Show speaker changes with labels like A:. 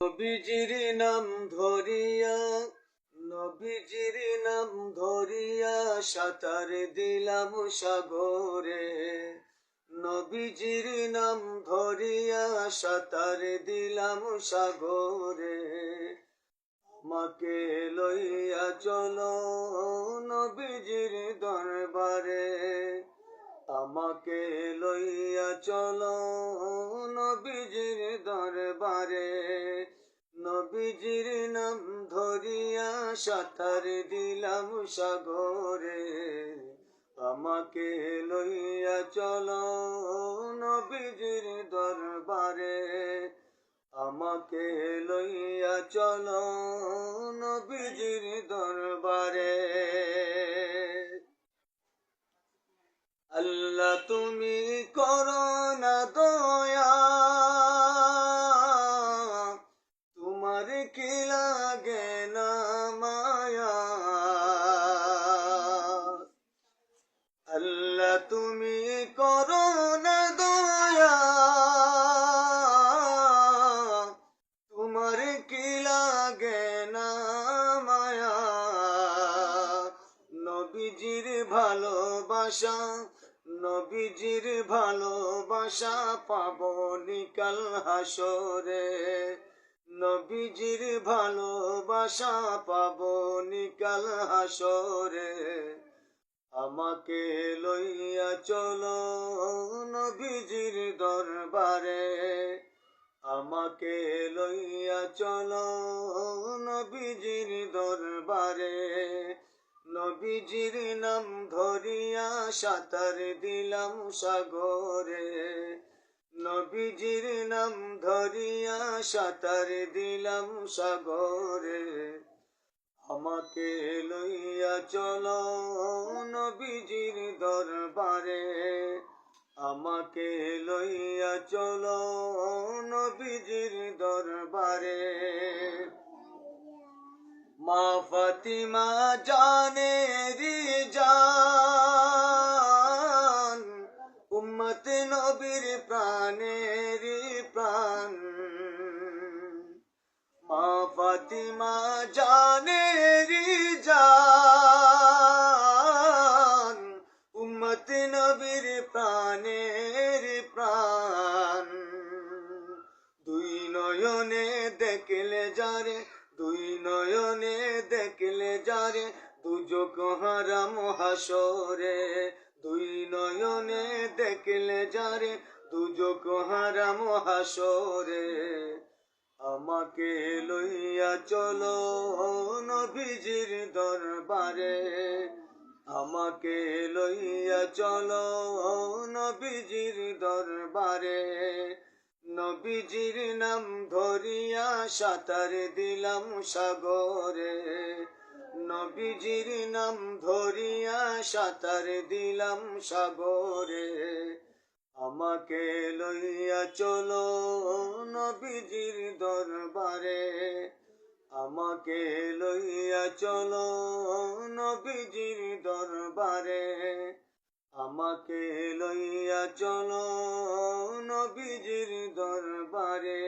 A: নবীজির নাম ধরিয়া নবীজির নাম ধরিয়া সাঁতার দিলাম সাগরে। নবীজির নাম ধরিয়া সাঁতার দিলাম সাগরে। আমাকে লইয়া চলো নবীজির দরবারে। আমাকে লইয়া চলো নবীজির দরবারে। নবীজির নাম ধরিয়া সাঁতার দিলাম সাগরে। আমাকে লইয়া চলো নবীজির দরবারে। আমাকে লইয়া চলো নবীজির দরবারে। আল্লাহ তুমি করো না দয়া, তোমার কি লাগে না মায়া। আল্লাহ তুমি করো না দয়া, তোমার কি লাগে না মায়া। নবীজির ভালোবাসা নবীজির ভালোবাসা পাবো নিকাল হাসরে। নবীজির ভালোবাসা পাবো নিকাল হাসরে। আমাকে লইয়া চলো নবীজির দরবারে। আমাকে লইয়া চলো নবীজির দরবারে। নবীজির নাম ধরিয়া সাঁতার দিলাম সাগরে। নবীজির নাম ধরিয়া সাঁতার দিলাম সাগরে। আমাকে লইয়া চলো নবীজির দরবারে। আমাকে লইয়া চলো নবীজির দরবারে। মা ফাতিমা জানেরি জান, উম্মত নবীর প্রাণেরি প্রাণ। মা ফাতিমা জানেরি জান, উম্মত নবীর প্রাণের প্রাণ। দুই নয়নে দেখলে যারে দুই নয়নে দেখলে যারে দুজক হারাম হাসরে। দুই নয়নে দেখলে যারে দুজক হারাম হাসরে। আমাকে লইয়া চলো নবীজির দরবারে। আমাকে লইয়া চলো নবীজির দরবারে। নবীজির নাম ধরিয়া সাঁতার দিলাম সাগরে। নবীজির নাম ধরিয়া সাঁতার দিলাম সাগরে। আমাকে লইয়া চলো নবীজির দরবারে। আমাকে লইয়া চলো নবীজির দরবারে। আমাকে লইয়া চলো নবীজির দরবারে।